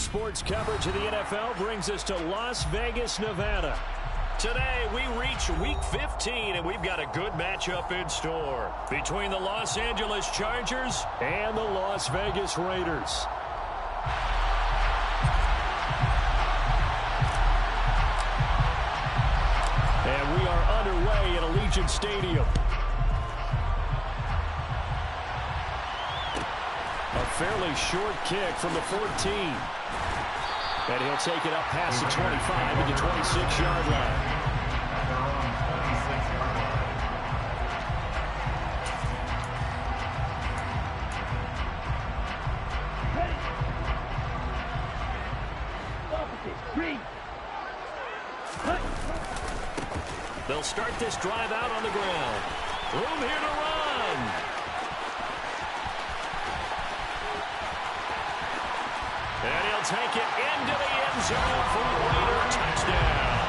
Sports coverage of the NFL brings us to Las Vegas, Nevada. Today, we reach Week 15, and we've got a good matchup in store between the Los Angeles Chargers and the Las Vegas Raiders. And we are underway at Allegiant Stadium. A fairly short kick from the 14. And he'll take it up past the 25 at the 26-yard line. They'll start this drive out on the ground. Room here to run. And he'll take it into the end zone for a Raider touchdown.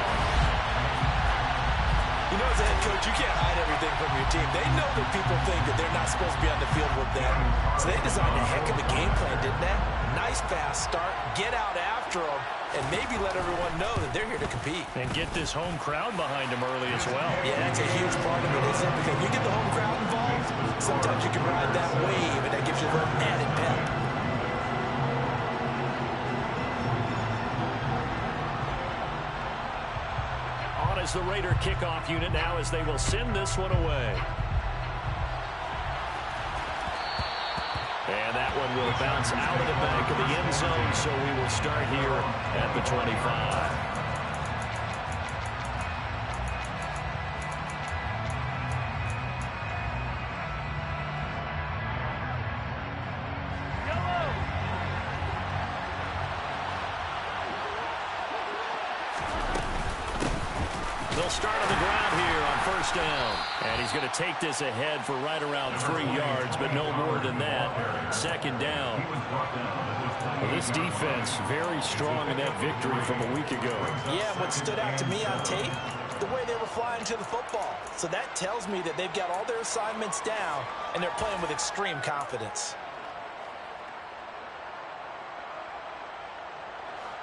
You know, as a head coach, you can't hide everything from your team. They know that people think that they're not supposed to be on the field with them. So they designed a heck of a game plan, didn't they? Nice fast start, get out after them, and maybe let everyone know that they're here to compete. And get this home crowd behind them early as well. Yeah, that's a huge part of it, isn't it? Because you get the home crowd involved, sometimes you can ride that wave, and that gives you a little added pep. As the Raider kickoff unit now as they will send this one away. And that one will bounce out of the back of the end zone, so we will start here at the 25. Start on the ground here on first down. And he's going to take this ahead for right around 3 yards, but no more than that. Second down. Well, this defense very strong in that victory from a week ago. Yeah, what stood out to me on tape, the way they were flying to the football. So that tells me that they've got all their assignments down, and they're playing with extreme confidence.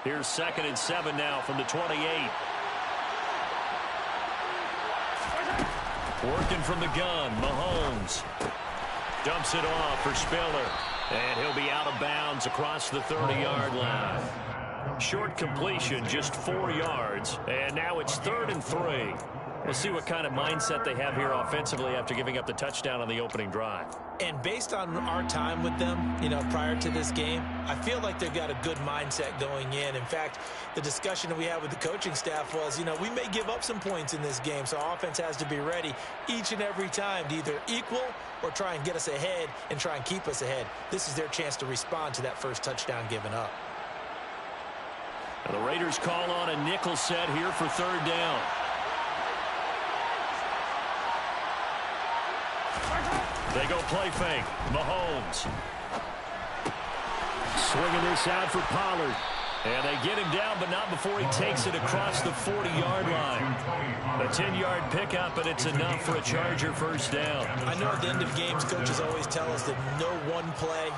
Here's 2nd and 7 now from the 28. Working from the gun, Mahomes dumps it off for Spiller, and he'll be out of bounds across the 30-yard line. Short completion, just 4 yards, and now it's 3rd and 3. We'll see what kind of mindset they have here offensively after giving up the touchdown on the opening drive. And based on our time with them, you know, prior to this game, I feel like they've got a good mindset going in. In fact, the discussion that we had with the coaching staff was, you know, we may give up some points in this game, so our offense has to be ready each and every time to either equal or try and get us ahead and try and keep us ahead. This is their chance to respond to that first touchdown given up. And the Raiders call on a nickel set here for 3rd down. They go play fake. Mahomes. Swinging this out for Pollard. And they get him down, but not before he takes it across the 40-yard line. A 10-yard pickup, and it's enough for a Charger first down. I know at the end of games, coaches always tell us that no one play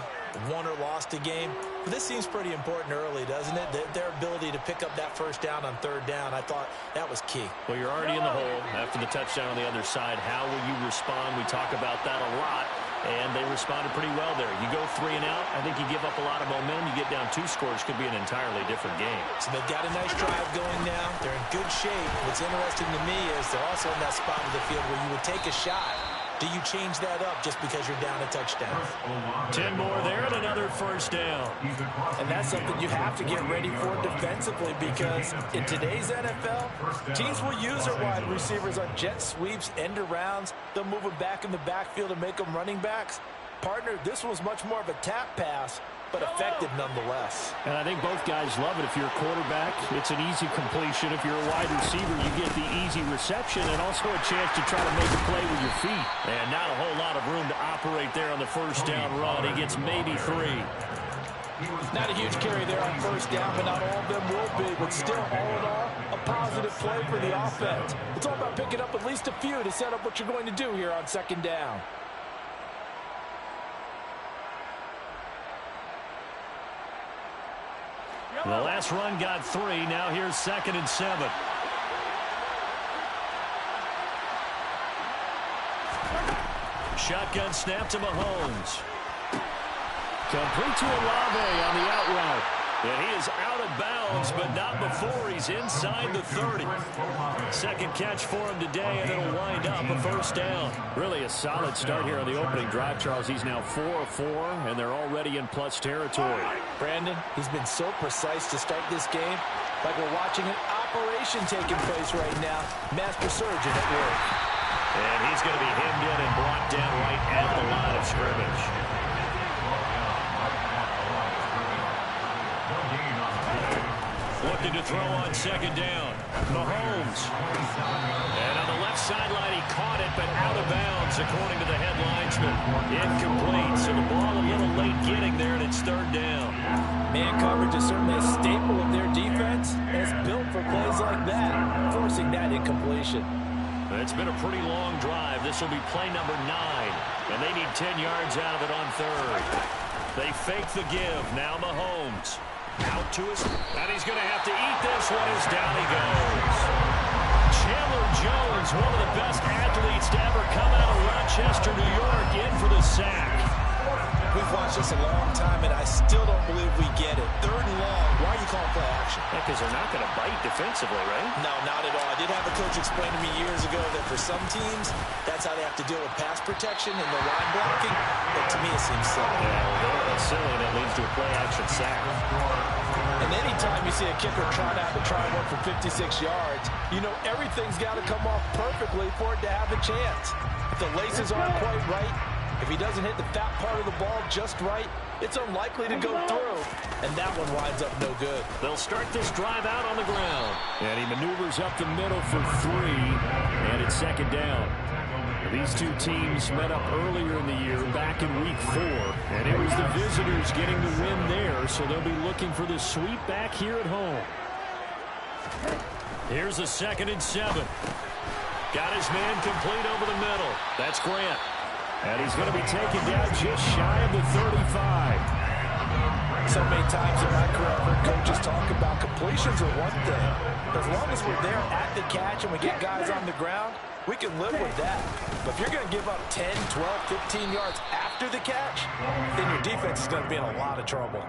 won or lost a game. But this seems pretty important early, doesn't it? Their ability to pick up that first down on 3rd down, I thought that was key. Well, you're already in the hole after the touchdown on the other side. How will you respond? We talk about that a lot, and they responded pretty well there. You go 3 and out, I think you give up a lot of momentum. You get down 2 scores, could be an entirely different game. So they've got a nice drive going now. They're in good shape. What's interesting to me is they're also in that spot of the field where you would take a shot. Do you change that up just because you're down a touchdown? 10 more there and another first down. And that's something you have to get ready for defensively because in today's NFL, teams will use their wide receivers on jet sweeps, end arounds. They'll move them back in the backfield and make them running backs. Partner, this was much more of a tap pass, but effective nonetheless. And I think both guys love it. If you're a quarterback, it's an easy completion. If you're a wide receiver, you get the easy reception and also a chance to try to make a play with your feet. And not a whole lot of room to operate there on the first down run. He gets maybe 3. Not a huge carry there on first down, but not all of them will be. But still, all in all, a positive play for the offense. It's all about picking up at least a few to set up what you're going to do here on 2nd down. The last run got 3. Now here's 2nd and 7. Shotgun snap to Mahomes. Complete to Olave on the out route. And he is out of bounds, but not before he's inside the 30. Second catch for him today, and it'll wind up a first down. Really a solid start here on the opening drive, Charles. He's now 4 of 4, and they're already in plus territory. Brandon, he's been so precise to start this game, like we're watching an operation taking place right now. Master surgeon at work. And he's going to be hemmed in and brought down right at the line of scrimmage. Looking to throw on 2nd down. Mahomes. And on the left sideline, he caught it, but out of bounds, according to the head linesman. Incomplete, so the ball a little late getting there, and it's 3rd down. Man coverage is certainly a staple of their defense, and it's built for plays like that, forcing that incompletion. It's been a pretty long drive. This will be play number 9, and they need 10 yards out of it on 3rd. They fake the give. Now Mahomes. Out to us, and he's going to have to eat this one as down he goes. Chandler Jones, one of the best athletes to ever come out of Rochester, New York, in for the sack. We've watched this a long time, and I still don't believe we get it. 3rd and long. Why are you calling play action? Because they're not going to bite defensively, right? No, not at all. I did have a coach explain to me years ago that for some teams, that's how they have to deal with pass protection and the line blocking. But to me, it seems silly. Yeah, well, silly, that leads to a play action sack. And anytime you see a kicker trying out to try one for 56 yards, you know everything's got to come off perfectly for it to have a chance. If the laces aren't quite right, if he doesn't hit the fat part of the ball just right, it's unlikely to go through. And that one winds up no good. They'll start this drive out on the ground. And he maneuvers up the middle for 3, and it's 2nd down. These two teams met up earlier in the year, back in week 4, and it was the visitors getting the win there, so they'll be looking for the sweep back here at home. Here's a 2nd and 7. Got his man complete over the middle. That's Grant. And he's going to be taken down just shy of the 35. So many times in my career, I've heard coaches talk about completions are one thing. As long as we're there at the catch and we get guys on the ground, we can live with that. But if you're going to give up 10, 12, 15 yards after the catch, then your defense is going to be in a lot of trouble.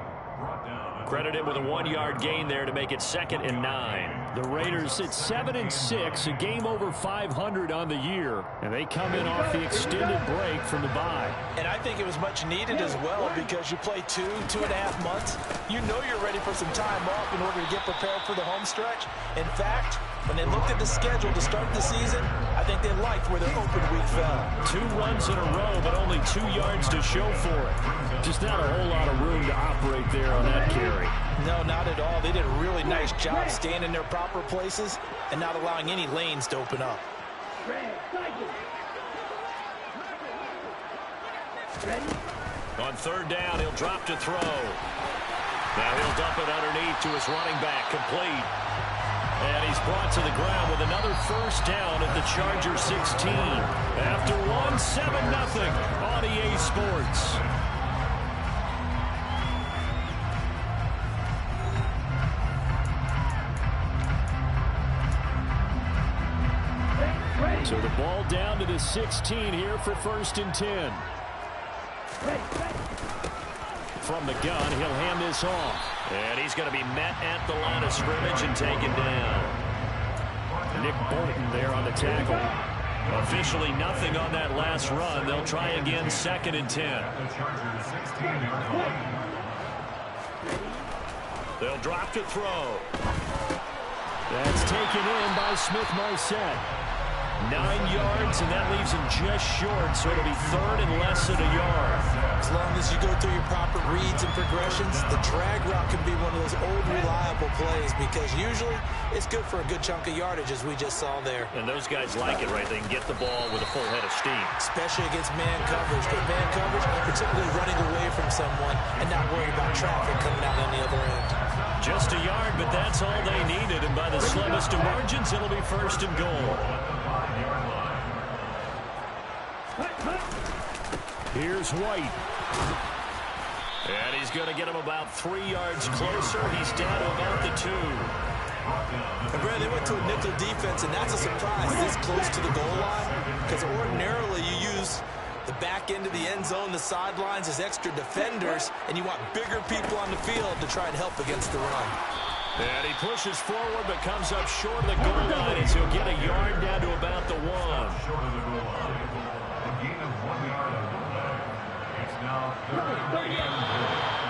Credited with a 1-yard gain there to make it 2nd and 9. The Raiders sit 7-6, a game over 500 on the year, and they come in off the extended break from the bye. And I think it was much needed as well because you play 2.5 months. You know you're ready for some time off in order to get prepared for the home stretch. In fact, when they looked at the schedule to start the season, I think they liked where their open week fell. 2 runs in a row, but only 2 yards to show for it. Just not a whole lot of room to operate there on that carry. No, not at all. They did a really nice job staying in their proper places and not allowing any lanes to open up. On 3rd down, he'll drop to throw. Now he'll dump it underneath to his running back, complete. And he's brought to the ground with another first down at the Charger 16. After 1, 7-0 on EA Sports. So the ball down to the 16 here for 1st and 10. From the gun, he'll hand this off. And he's going to be met at the line of scrimmage and taken down. Nick Bolton there on the tackle. Officially nothing on that last run. They'll try again, 2nd and 10. They'll drop to throw. That's taken in by Smith-Marsette. 9 yards, and that leaves him just short, so it'll be 3rd and less than a yard. As long as you go through your proper reads and progressions, the drag route can be one of those old reliable plays because usually it's good for a good chunk of yardage, as we just saw there. And those guys like it, right? They can get the ball with a full head of steam. Especially against man coverage. But man coverage, particularly running away from someone and not worrying about traffic coming out on the other end. Just a yard, but that's all they needed. And by the slimmest of margins, it'll be 1st and goal. Here's White. And he's going to get him about 3 yards closer. He's down to about the 2. And Brad, they went to a nickel defense, and that's a surprise this close to the goal line, because ordinarily you use the back end of the end zone, the sidelines as extra defenders, and you want bigger people on the field to try and help against the run. And he pushes forward but comes up short of the goal line as he'll get a yard down to about the 1. Short of the goal line. A gain of 1 yard on the play. It's now 3rd and goal.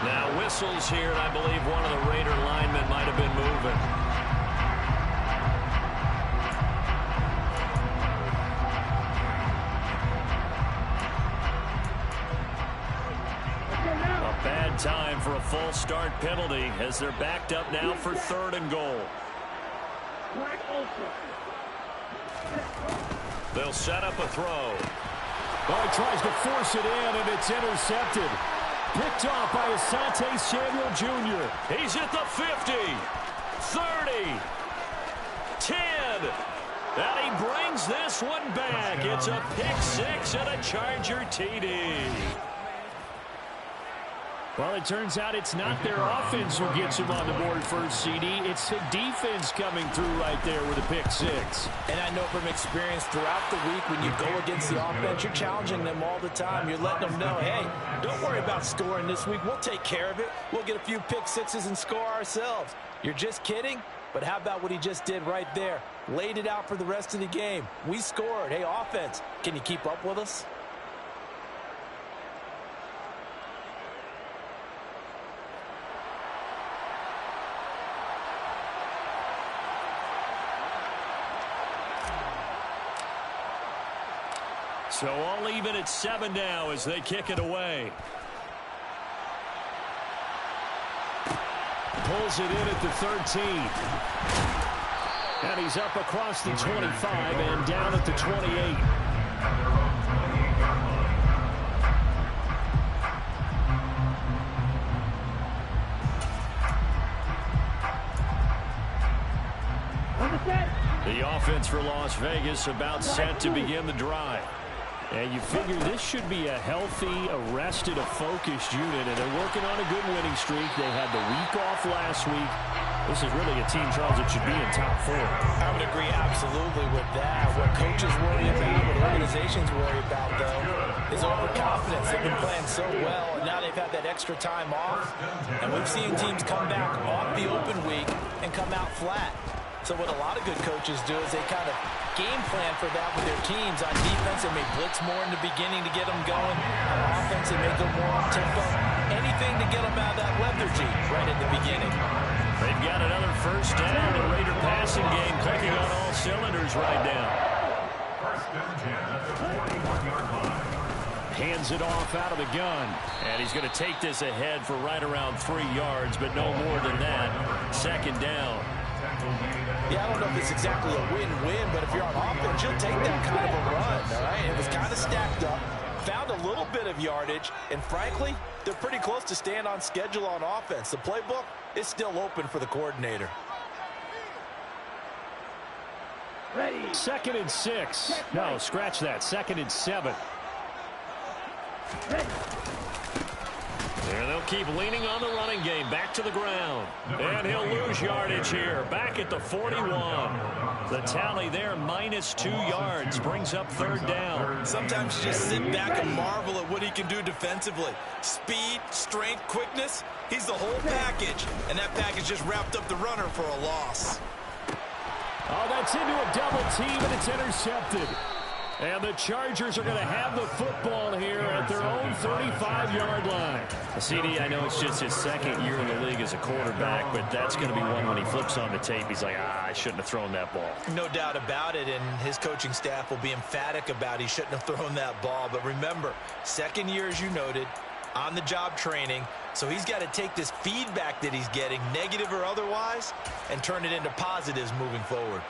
Now whistles here, and I believe one of the Raider linemen might have been moving. A bad time for a false start penalty as they're backed up now for 3rd and goal. They'll set up a throw. Well, he tries to force it in, and it's intercepted. Picked off by Asante Samuel Jr. He's at the 50, 30, 10. And he brings this one back. It's a pick 6 and a Charger TD. Well, it turns out it's not their offense who gets him on the board first, CD. It's the defense coming through right there with a pick 6. And I know from experience throughout the week, when you go against the offense, you're challenging them all the time. You're letting them know, hey, don't worry about scoring this week. We'll take care of it. We'll get a few pick 6s and score ourselves. You're just kidding? But how about what he just did right there? Laid it out for the rest of the game. We scored. Hey, offense, can you keep up with us? So all even at 7 now as they kick it away. Pulls it in at the 13. And he's up across the 25 and down at the 28. The offense for Las Vegas about set to begin the drive. And you figure this should be a healthy, arrested, a focused unit, and they're working on a good winning streak. They had the week off last week. This is really a team, Charles, that should be in top 4. I would agree absolutely with that. What coaches worry about, what organizations worry about, though, is overconfidence. They've been playing so well, and now they've had that extra time off. And we've seen teams come back off the open week and come out flat. So what a lot of good coaches do is they kind of game plan for that with their teams. On defense, they may blitz more in the beginning to get them going. On offense, they may go more on tempo. Anything to get them out of that lethargy right at the beginning. They've got another first down. The Raider passing game clicking on all cylinders right now. First and 10 at the 41-yard line. Hands it off out of the gun. And he's going to take this ahead for right around 3 yards, but no more than that. 2nd down. Yeah, I don't know if it's exactly a win-win, but if you're on offense, you'll take that kind of a run, all right? It was kind of stacked up, found a little bit of yardage, and frankly, they're pretty close to staying on schedule on offense. The playbook is still open for the coordinator. Ready. 2nd and 6. No, scratch that. 2nd and 7. Ready. And they'll keep leaning on the running game. Back to the ground. And he'll lose yardage here. Back at the 41. The tally there, -2 yards. Brings up 3rd down. Sometimes you just sit back and marvel at what he can do defensively. Speed, strength, quickness. He's the whole package. And that package just wrapped up the runner for a loss. Oh, that's into a double team, and it's intercepted. And the Chargers are going to have the football here at their own 35-yard line. CD, I know it's just his 2nd year in the league as a quarterback, but that's going to be one when he flips on the tape. He's like, I shouldn't have thrown that ball. No doubt about it, and his coaching staff will be emphatic about he shouldn't have thrown that ball. But remember, 2nd year, as you noted, on-the-job training. So he's got to take this feedback that he's getting, negative or otherwise, and turn it into positives moving forward.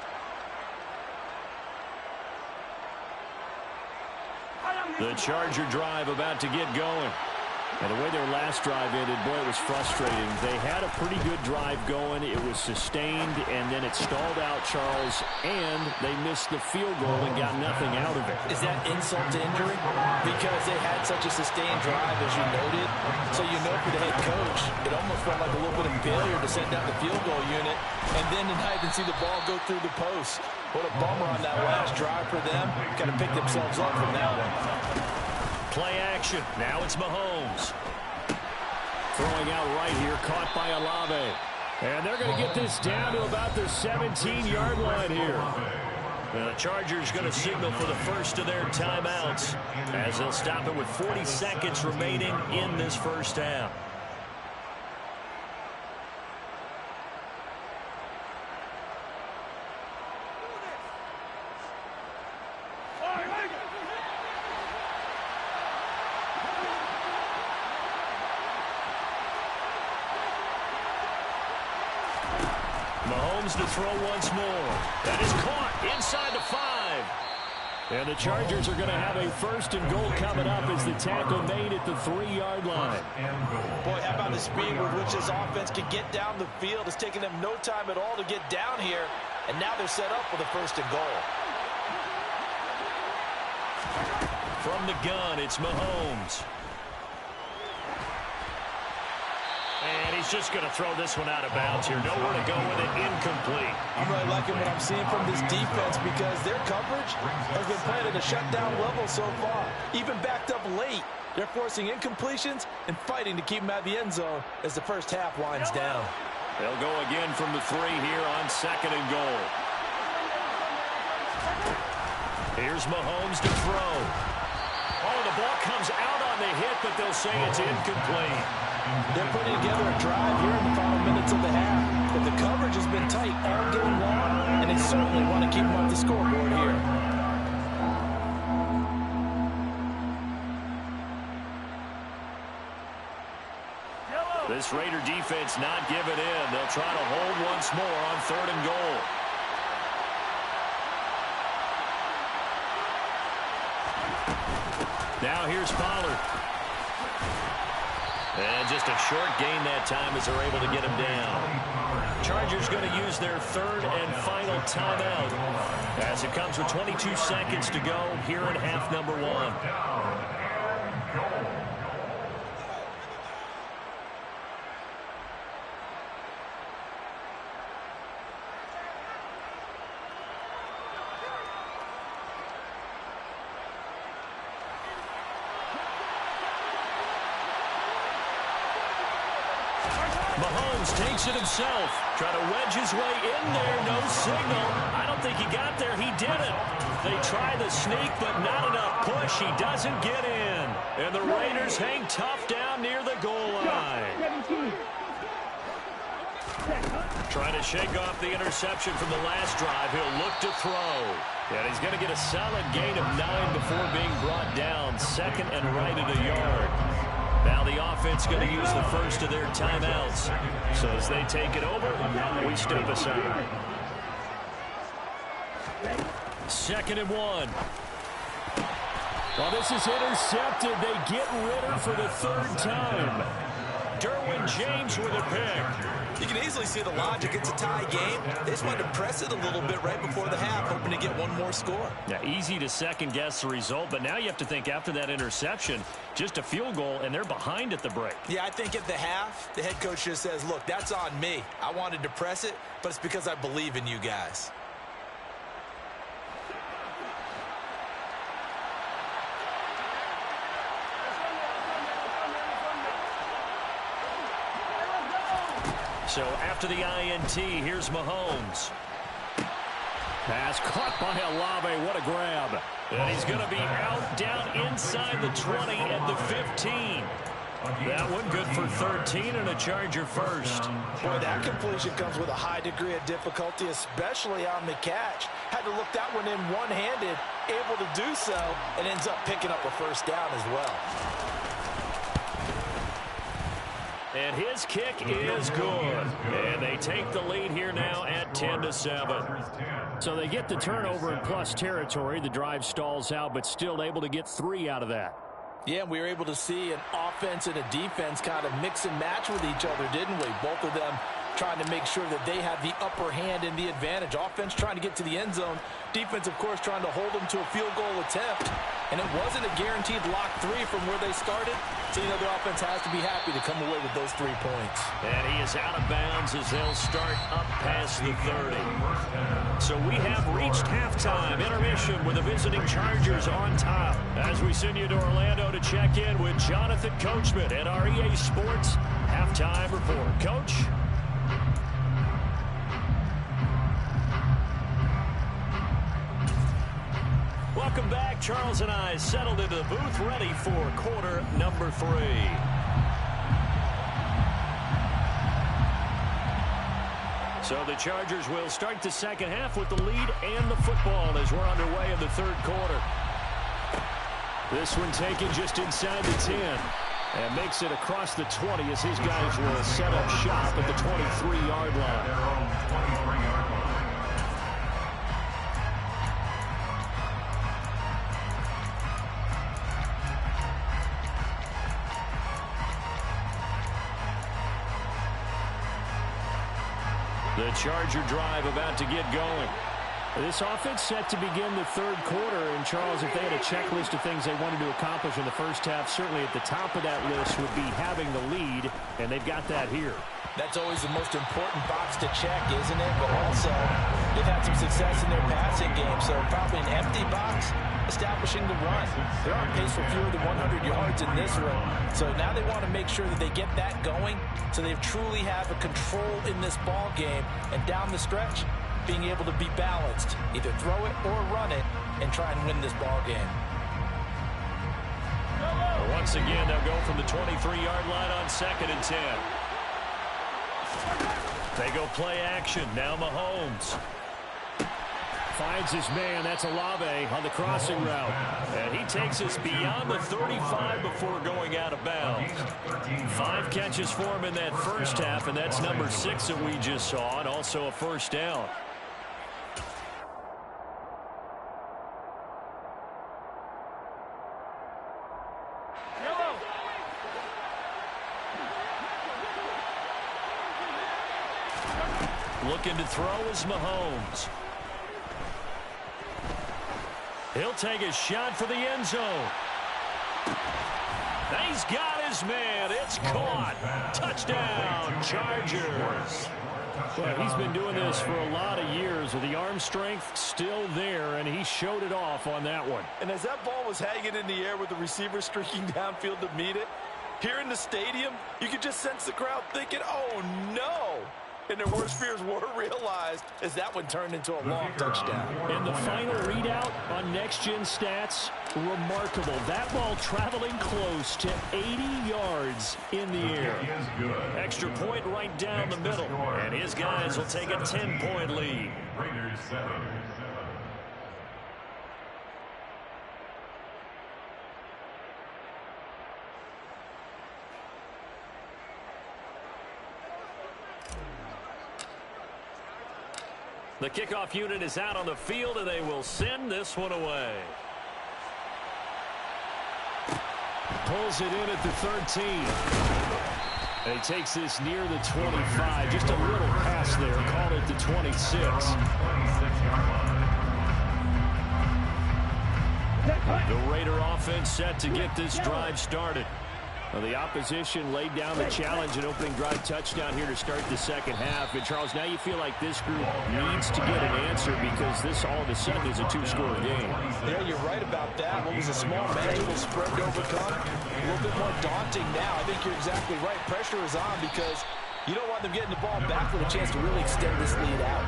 The Charger drive about to get going. And the way their last drive ended, boy, it was frustrating. They had a pretty good drive going. It was sustained, and then it stalled out, Charles, and they missed the field goal and got nothing out of it. Is that insult to injury? Because they had such a sustained drive, as you noted. So you know for the head coach, it almost felt like a little bit of failure to send out the field goal unit, and then tonight and see the ball go through the post. What a bummer on that last drive for them. Got to pick themselves up from that one. Play action. Now it's Mahomes. Throwing out right here, caught by Olave. And they're going to get this down to about the 17-yard line here. The Chargers going to signal for the first of their timeouts as they'll stop it with 40 seconds remaining in this first half. Mahomes to throw once more. That is caught inside the 5. And the Chargers are going to have a first and goal coming up as the tackle made at the 3-yard line. Boy, how about the speed with which this offense can get down the field? It's taken them no time at all to get down here, and now they're set up for the first and goal. From the gun, it's Mahomes. And he's just going to throw this one out of bounds here. Nowhere to go with it. Incomplete. I'm really liking what I'm seeing from this defense because their coverage has been playing at a shutdown level so far. Even backed up late, they're forcing incompletions and fighting to keep them out of the end zone as the first half winds down. They'll go again from the 3 here on second and goal. Here's Mahomes to throw. Oh, the ball comes out on the hit, but they'll say it's incomplete. They're putting together a drive here in the final minutes of the half, but the coverage has been tight all game long, and they certainly want to keep them off the scoreboard here. This Raider defense not giving in. They'll try to hold once more on third and goal. Now here's Pollard. And just a short gain that time as they're able to get him down. Chargers going to use their third and final timeout as it comes with 22 seconds to go here in half number 1. Mahomes takes it himself. Try to wedge his way in there. No signal. I don't think he got there. He didn't. They try the sneak, but not enough push. He doesn't get in. And the Raiders hang tough down near the goal line. Trying to shake off the interception from the last drive. He'll look to throw. And he's going to get a solid gain of 9 before being brought down. Second and right at a yard. Now the offense going to use the first of their timeouts. So as they take it over, we step aside. Second and 1. Well, this is intercepted. They get Ridder for the 3rd time. Derwin James with a pick. You can easily see the logic. It's a tie game. They just wanted to press it a little bit right before the half, hoping to get one more score. Yeah, easy to second-guess the result, but now you have to think after that interception, just a field goal, and they're behind at the break. Yeah, I think at the half, the head coach just says, look, that's on me. I wanted to press it, but it's because I believe in you guys. So after the INT, here's Mahomes. Pass caught by Olave. What a grab. And he's going to be out down inside the 20 at the 15. That one good for 13 and a Charger first. Boy, that completion comes with a high degree of difficulty, especially on the catch. Had to look that one in one-handed, able to do so, and ends up picking up a first down as well. And his kick is good. And they take the lead here now at 10-7. So they get the turnover in plus territory. The drive stalls out, but still able to get 3 out of that. Yeah, we were able to see an offense and a defense kind of mix and match with each other, didn't we? Both of them trying to make sure that they have the upper hand and the advantage. Offense trying to get to the end zone. Defense, of course, trying to hold them to a field goal attempt. And it wasn't a guaranteed lock 3 from where they started. So, the offense has to be happy to come away with those 3 points. And he is out of bounds as they'll start up past the 30. So we have reached halftime. Intermission with the visiting Chargers on top. As we send you to Orlando to check in with Jonathan Coachman at our EA Sports Halftime Report. Coach? Welcome back. Charles and I settled into the booth, ready for quarter number 3. So the Chargers will start the second half with the lead and the football as we're underway in the third quarter. This one taken just inside the 10 and makes it across the 20 as his guys will set up shop at the 23-yard line. The Charger drive about to get going. This offense set to begin the third quarter. And, Charles, if they had a checklist of things they wanted to accomplish in the first half, certainly at the top of that list would be having the lead, and they've got that here. That's always the most important box to check, isn't it? But also, they've had some success in their passing game, so probably an empty box, establishing the run. They're on pace for fewer than 100 yards in this one. So now they want to make sure that they get that going so they truly have a control in this ball game. And down the stretch, being able to be balanced, either throw it or run it, and try and win this ball game. Once again, they'll go from the 23-yard line on 2nd and 10. They go play action. Now Mahomes finds his man. That's Olave on the crossing route. And he takes us beyond the 35 before going out of bounds. 5 catches for him in that first half, and that's number 6 that we just saw, and also a first down. Looking to throw is Mahomes. He'll take a shot for the end zone. He's got his man. It's caught. Touchdown, Chargers. Well, he's been doing this for a lot of years with the arm strength still there, and he showed it off on that one. And as that ball was hanging in the air with the receiver streaking downfield to meet it, here in the stadium, you could just sense the crowd thinking, oh, no. And their worst fears were realized as that one turned into a long touchdown. And the final readout on Next Gen Stats, remarkable. That ball traveling close to 80 yards in the air. Extra point right down the middle. And his guys will take a 10-point lead. Raiders 7. The kickoff unit is out on the field, and they will send this one away. Pulls it in at the 13. And he takes this near the 25. Just a little pass there. Call it the 26. The Raider offense set to get this drive started. Well, the opposition laid down the challenge and opening drive touchdown here to start the second half. And, Charles, now you feel like this group needs to get an answer because this all of a sudden is a 2-score game. Yeah, you're right about that. What was a small manageable spread to overcome? A little bit more daunting now. I think you're exactly right. Pressure is on because you don't want them getting the ball back with a chance to really extend this lead out.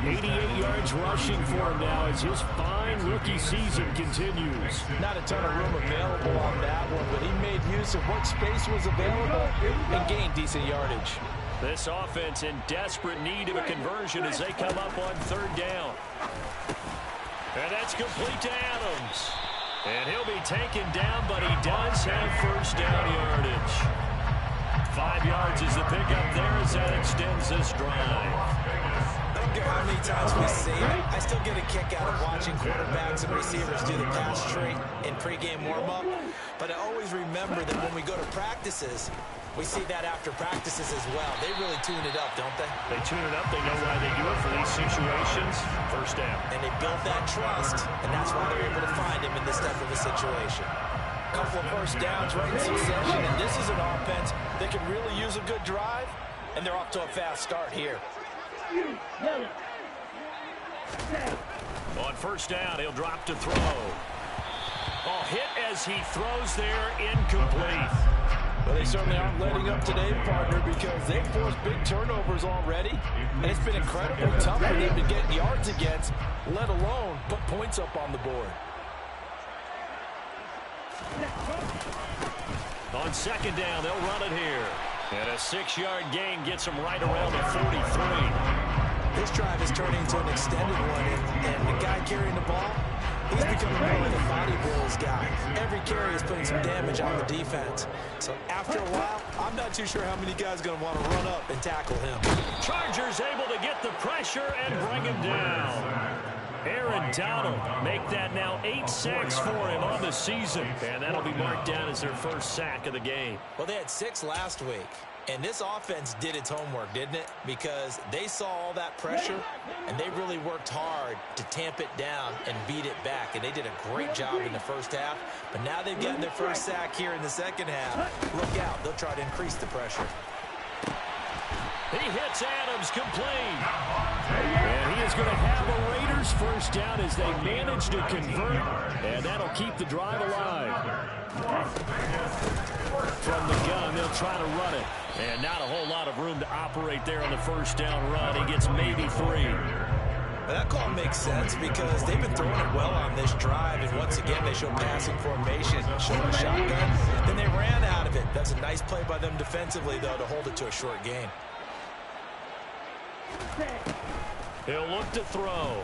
88 yards rushing for him now as his fine rookie season continues. Not a ton of room available on that one, but he made use of what space was available and gained decent yardage. This offense in desperate need of a conversion as they come up on 3rd down. And that's complete to Adams. And he'll be taken down, but he does have first down yardage. 5 yards is the pickup there as that extends this drive. I don't care how many times we see it, I still get a kick out of watching quarterbacks and receivers do the pass tree in pregame warm-up. But I always remember that when we go to practices, we see that after practices as well. They really tune it up, don't they? They tune it up. They know why they do it for these situations. First down. And they built that trust, and that's why they're able to find him in this type of a situation. Couple of first downs right in succession, and this is an offense that can really use a good drive, and they're off to a fast start here. On first down, he'll drop to throw. Oh, hit as he throws there, incomplete. Well, they certainly aren't letting up today, partner, because they've forced big turnovers already, and it's been incredibly tough for them to get yards against, let alone put points up on the board. On second down, they'll run it here. And a 6-yard gain gets them right around the 43. This drive is turning into an extended one, and the guy carrying the ball, he's becoming more like a body Bills guy. Every carry is putting some damage on the defense. So after a while, I'm not too sure how many guys are going to want to run up and tackle him. Chargers able to get the pressure and bring him down. Aaron Donald make that now 8 sacks for him on the season. And that'll be marked down as their first sack of the game. Well, they had 6 last week. And this offense did its homework, didn't it? Because they saw all that pressure, and they really worked hard to tamp it down and beat it back. And they did a great job in the first half. But now they've gotten their first sack here in the second half. Look out. They'll try to increase the pressure. He hits Adams complete. And he is going to have a Raiders first down as they manage to convert. And that'll keep the drive alive. From the gun, they'll try to run it. And not a whole lot of room to operate there on the first down run. He gets maybe 3. Well, that call makes sense because they've been throwing it well on this drive. And once again, they show passing formation, showing a shotgun. Then they ran out of it. That's a nice play by them defensively, though, to hold it to a short gain. He'll look to throw.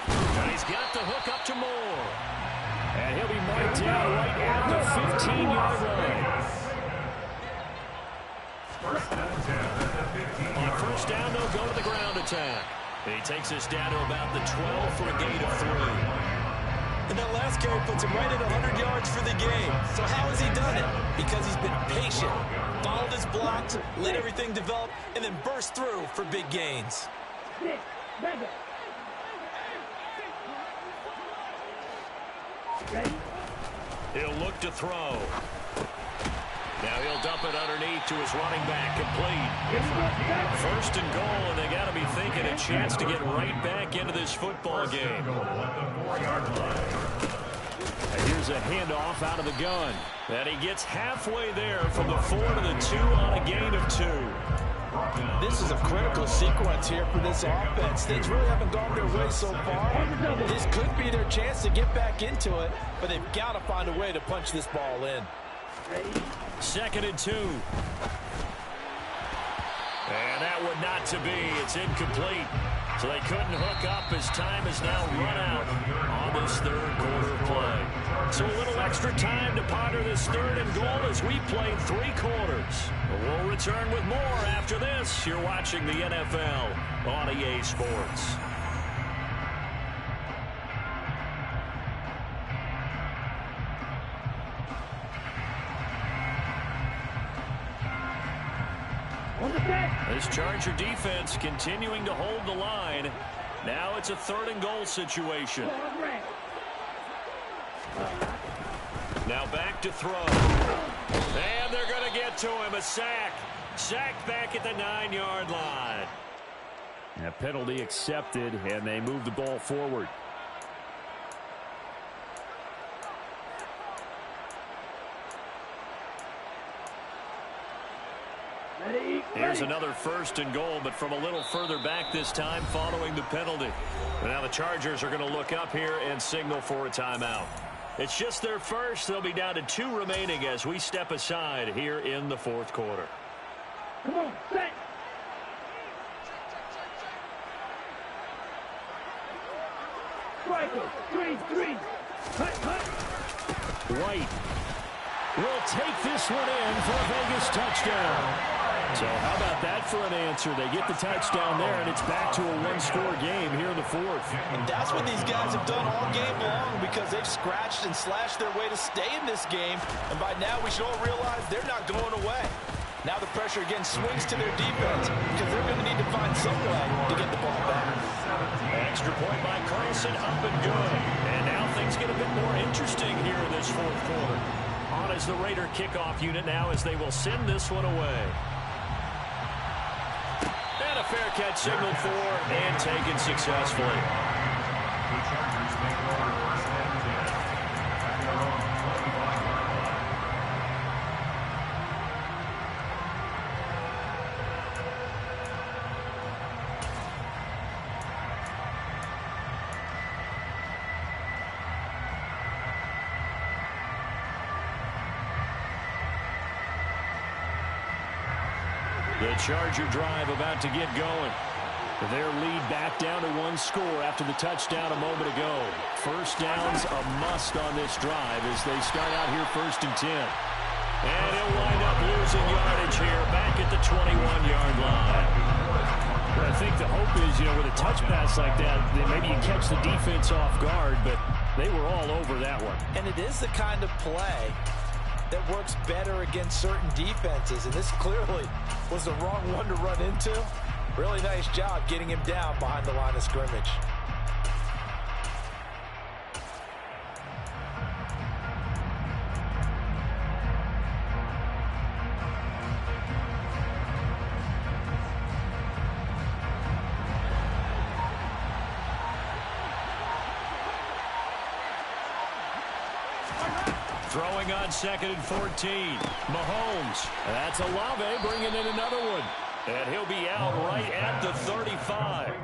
And he's got the hook up to Moore. And he'll be marked down right at the 15-yard line. On first down, they'll go to the ground attack. He takes us down to about the 12 for a gain of 3. And that last carry puts him right at 100 yards for the game. So how has he done it? Because he's been patient, followed his blocks, let everything develop, and then burst through for big gains. He'll look to throw. Now he'll dump it underneath to his running back, complete. First and goal, and they got to be thinking a chance to get right back into this football game. And here's a handoff out of the gun. And he gets halfway there from the 4 to the 2 on a gain of 2. This is a critical sequence here for this offense. Things really haven't gone their way so far. This could be their chance to get back into it, but they've got to find a way to punch this ball in. Second and 2. And that one not to be. It's incomplete. So they couldn't hook up as time has now run out on this third quarter play. So a little extra time to ponder this third and goal as we played 3 quarters. We'll return with more after this. You're watching the NFL on EA Sports. This Charger defense continuing to hold the line. Now it's a third and goal situation. Now back to throw. And they're going to get to him. A sack. Sacked back at the 9-yard line. A penalty accepted, and they move the ball forward. Here's another first and goal, but from a little further back this time following the penalty. Now the Chargers are going to look up here and signal for a timeout. It's just their first. They'll be down to 2 remaining as we step aside here in the fourth quarter. Come on, set. Striker, 3-3. White will take this one in for a Vegas touchdown. So how about that for an answer? They get the touchdown there, and it's back to a one-score game here in the fourth. And that's what these guys have done all game long because they've scratched and slashed their way to stay in this game. And by now, we should all realize they're not going away. Now the pressure again swings to their defense because they're going to need to find some way to get the ball back. Extra point by Carlson, up and good. And now things get a bit more interesting here in this fourth quarter. On as the Raider kickoff unit now as they will send this one away. And a fair catch signaled for and taken successfully. The Chargers make it over first and 10. At their own 25-yard line. The Charger drive about to get going. Their lead back down to one score after the touchdown a moment ago. First down's a must on this drive as they start out here 1st and 10. And he'll wind up losing yardage here back at the 21-yard line. But I think the hope is, with a touch pass like that, then maybe you catch the defense off guard, but they were all over that one. And it is the kind of play that works better against certain defenses. And this clearly was the wrong one to run into. Really nice job getting him down behind the line of scrimmage. Throwing on 2nd and 14. Mahomes. That's Olave bringing in another one. And he'll be out right at the 35.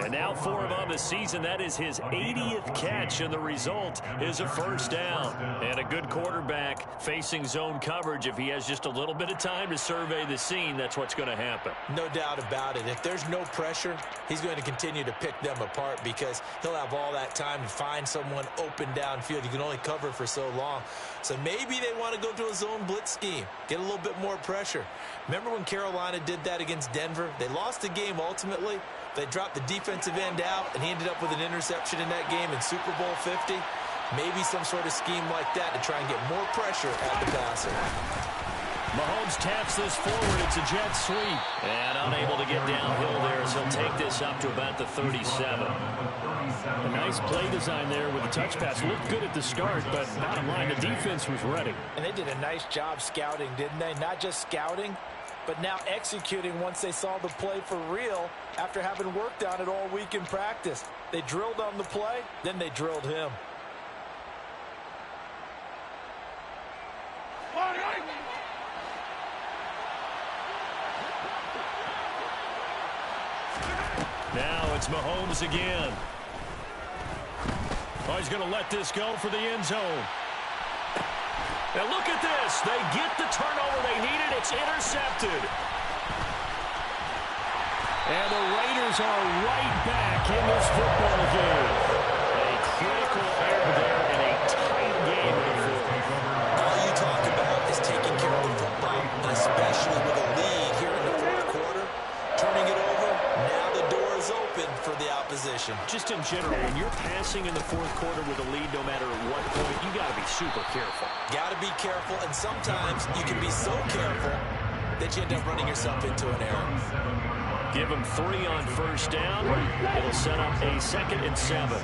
And now for him on the season, that is his 80th catch, and the result is a first down. And a good quarterback facing zone coverage. If he has just a little bit of time to survey the scene, that's what's going to happen. No doubt about it. If there's no pressure, he's going to continue to pick them apart because he'll have all that time to find someone open downfield. You can only cover for so long. So maybe they want to go to a zone blitz scheme, get a little bit more pressure. Remember when Carolina did that against Denver? They lost the game ultimately. They dropped the defensive end out, and he ended up with an interception in that game in Super Bowl 50. Maybe some sort of scheme like that to try and get more pressure at the passer. Mahomes taps this forward. It's a jet sweep. And unable to get downhill there, so he'll take this up to about the 37. A nice play design there with the touch pass. Looked good at the start, but bottom line, the defense was ready. And they did a nice job scouting, didn't they? Not just scouting, but now executing once they saw the play for real after having worked on it all week in practice. They drilled on the play, then they drilled him. Now it's Mahomes again. Oh, he's going to let this go for the end zone. Now look at this. They get the turnover they needed. It's intercepted. And the Raiders are right back in this football game. A critical error there in a tight game in the fourth. All you talk about is taking care of the football, and especially with a lead here in the fourth quarter. Turning it over, now the door is open for the opposition. Just in general, when you're passing in the fourth quarter with a lead, no matter at what point, you got to be super careful. Got to be careful, and sometimes you can be so careful that you end up running yourself into an error. Give them 3 on first down. It'll set up a 2nd and 7.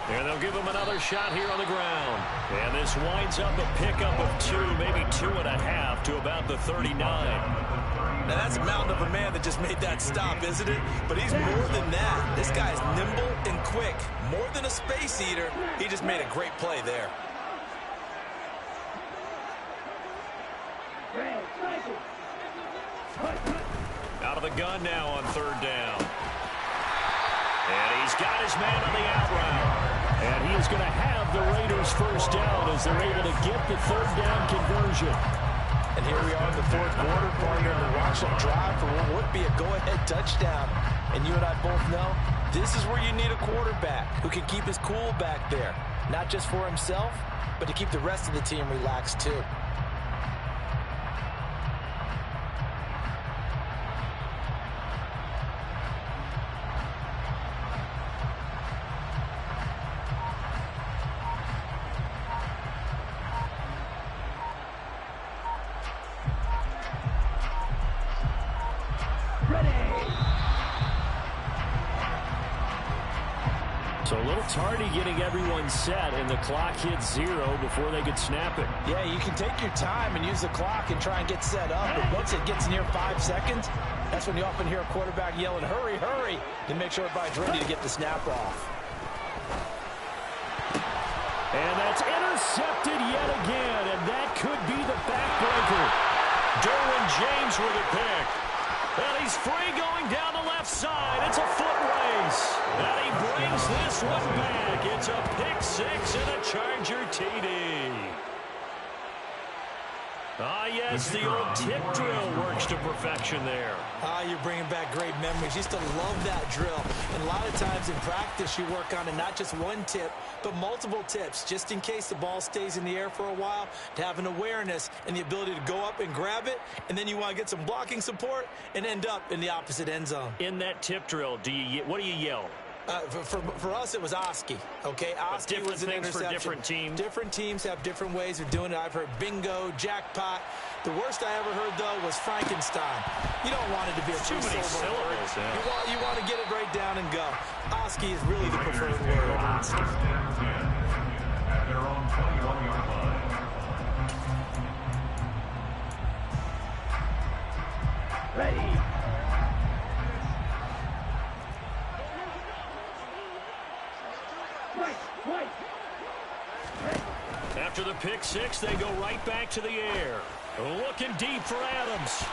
And they'll give him another shot here on the ground. And this winds up a pickup of 2, maybe 2.5 to about the 39. Now that's a mountain of a man that just made that stop, isn't it? But he's more than that. This guy's nimble and quick. More than a space eater. He just made a great play there. Out of the gun now on 3rd down. And he's got his man on the out route. And he is going to have the Raiders first down as they're able to get the 3rd down conversion. And here we are in the fourth quarter, partner, to watch them drive for what would be a go-ahead touchdown. And you and I both know this is where you need a quarterback who can keep his cool back there. not just for himself, but to keep the rest of the team relaxed too. So a little tardy getting everyone set, and the clock hit 0 before they could snap it. Yeah, you can take your time and use the clock and try and get set up, but once it gets near 5 seconds, that's when you often hear a quarterback yelling, hurry, hurry, to make sure everybody's ready to get the snap off. And that's intercepted yet again, and that could be the backbreaker. Derwin James with a pick. And he's free going down the left side. It's a foot race. And he brings this one back. It's a pick 6 and a Charger TD. Ah, yes, the old tip drill works to perfection there. You're bringing back great memories. Used to love that drill. And a lot of times in practice, you work on it, not just one tip, but multiple tips, just in case the ball stays in the air for a while, to have an awareness and the ability to go up and grab it, and then you want to get some blocking support and end up in the opposite end zone. In that tip drill, what do you yell? For us, it was Oski. Okay, Oski was an interception. For different teams. Different teams have different ways of doing it. I've heard bingo, jackpot. The worst I ever heard, though, was Frankenstein. You don't want it to be a too many syllables. Yeah. You want to get it right down and go. Oski is really the preferred word. Oski. At their own 21-yard line. Ready. After the pick 6, they go right back to the air. Looking deep for Adams.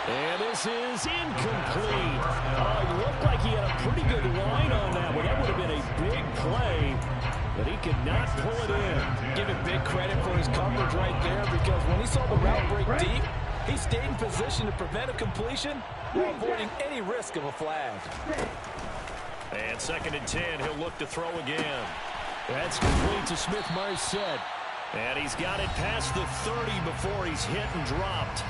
And this is incomplete. It looked like he had a pretty good line on that one. That would have been a big play, but he could not pull it in. Give him big credit for his coverage right there, because when he saw the route break deep, he stayed in position to prevent a completion while avoiding any risk of a flag. And 2nd and 10, he'll look to throw again. That's complete to Smith-Marsette. And he's got it past the 30 before he's hit and dropped.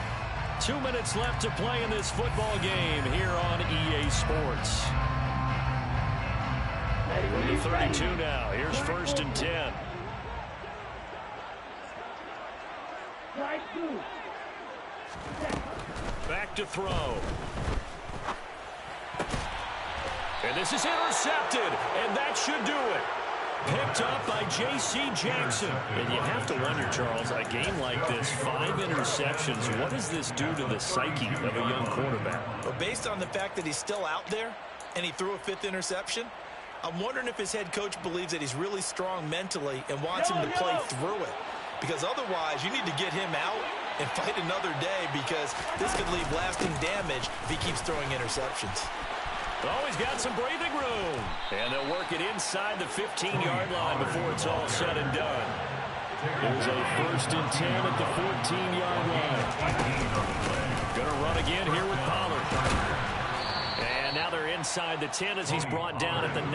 2 minutes left to play in this football game here on EA Sports. 32 now. Here's 1st and 10. Back to throw. And this is intercepted, and that should do it. Picked up by J.C. Jackson. And you have to wonder, Charles, a game like this, 5 interceptions, what does this do to the psyche of a young quarterback? Well, based on the fact that he's still out there and he threw a 5th interception, I'm wondering if his head coach believes that he's really strong mentally and wants him to play through it. Because otherwise, you need to get him out and fight another day, because this could leave lasting damage if he keeps throwing interceptions. Oh, he's got some breathing room. And they'll work it inside the 15-yard line before it's all said and done. There's a 1st and 10 at the 14-yard line. Going to run again here with Pollard. And now they're inside the 10 as he's brought down at the 9.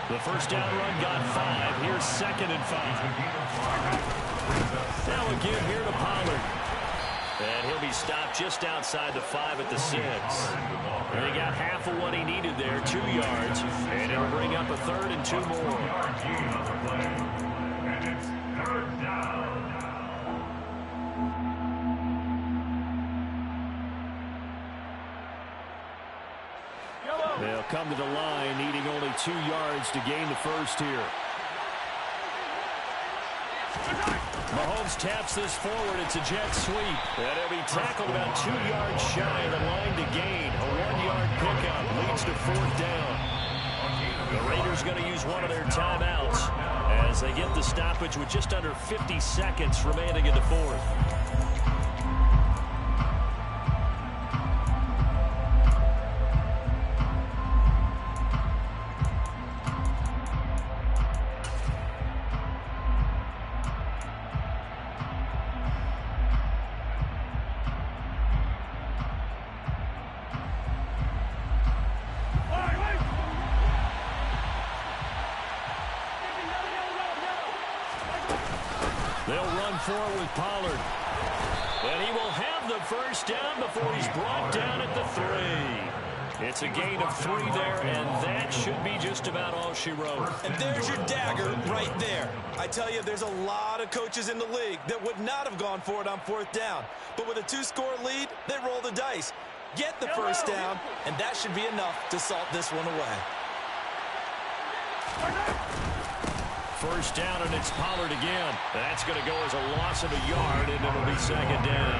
The first down run got 5. Here's 2nd and 5. Now again here to Pollard. And he'll be stopped just outside the 5 at the 6. And he got half of what he needed there, 2 yards. And it'll bring up a 3rd and 2 more. And it's 3rd down. They'll come to the line, needing only 2 yards to gain the first here. Mahomes taps this forward. It's a jet sweep. And he'll be tackled about 2 yards shy of the line to gain. A 1-yard pickup leads to 4th down. The Raiders going to use one of their timeouts as they get the stoppage with just under 50 seconds remaining in the 4th. going for it with Pollard. And he will have the first down before he's brought down at the 3. It's a gain of 3 there, and that should be just about all she wrote. And there's your dagger right there. I tell you, there's a lot of coaches in the league that would not have gone for it on 4th down. But with a 2-score lead, they roll the dice. Get the first down, and that should be enough to salt this one away. First down, and it's Pollard again. That's going to go as a loss of a yard, and it'll be 2nd down.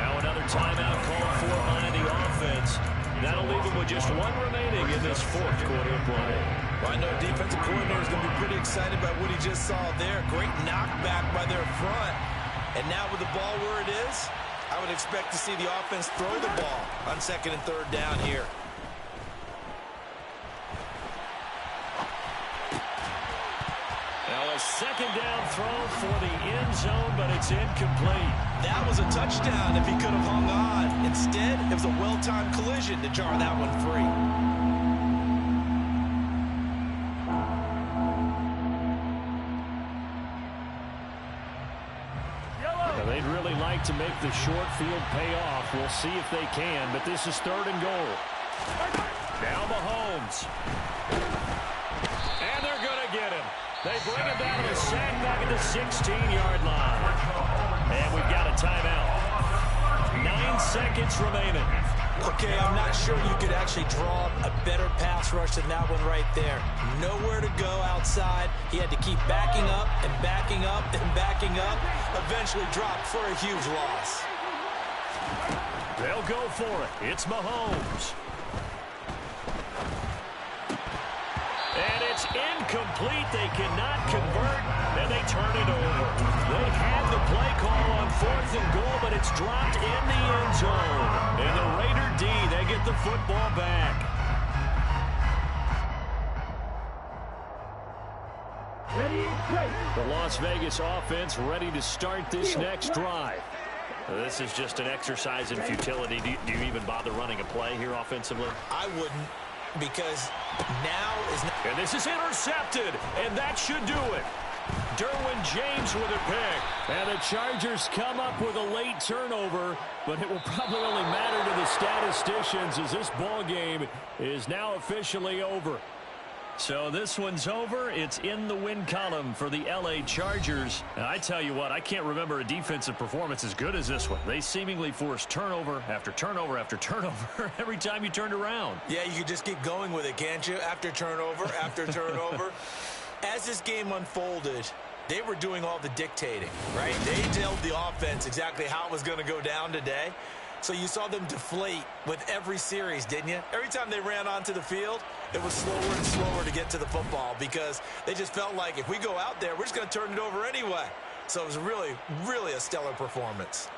Now another timeout called for by the offense. That'll leave him with just 1 remaining in this 4th quarter of play. Well, I know defensive coordinator is going to be pretty excited by what he just saw there. Great knockback by their front. And now with the ball where it is, I would expect to see the offense throw the ball on 2nd and 3rd down here. Now a 2nd down throw for the end zone, but it's incomplete. That was a touchdown if he could have hung on. Instead, it was a well-timed collision to jar that one free. Now, they'd really like to make the short field pay off. We'll see if they can, but this is 3rd and goal. Now Mahomes. And they're going to get him. They bring him down to the sack back at the 16-yard line. And we've got a timeout. 9 seconds remaining. Okay, I'm not sure you could actually draw a better pass rush than that one right there. Nowhere to go outside. He had to keep backing up and backing up and backing up. Eventually dropped for a huge loss. They'll go for it. It's Mahomes. And it's incomplete. They cannot convert, and they turn it over. They had the play call on 4th and goal, but it's dropped in the end zone. And the Raider D, they get the football back. The Las Vegas offense ready to start this next drive. This is just an exercise in futility. Do you even bother running a play here offensively? I wouldn't, because now is... And this is intercepted, and that should do it. Derwin James with a pick. And the Chargers come up with a late turnover, but it will probably only matter to the statisticians as this ball game is now officially over. So this one's over. It's in the win column for the L.A. Chargers. And I tell you what, I can't remember a defensive performance as good as this one. They seemingly forced turnover after turnover after turnover every time you turned around. Yeah, you could just keep going with it, can't you? After turnover, after turnover. As this game unfolded, they were doing all the dictating, right? They told the offense exactly how it was going to go down today. So you saw them deflate with every series, didn't you? Every time they ran onto the field, it was slower and slower to get to the football because they just felt like if we go out there, we're just going to turn it over anyway. So it was really, really a stellar performance.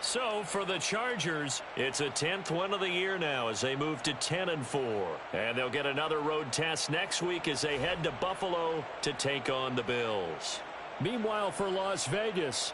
So for the Chargers, it's a 10th win of the year now as they move to 10-4. And they'll get another road test next week as they head to Buffalo to take on the Bills. Meanwhile, for Las Vegas,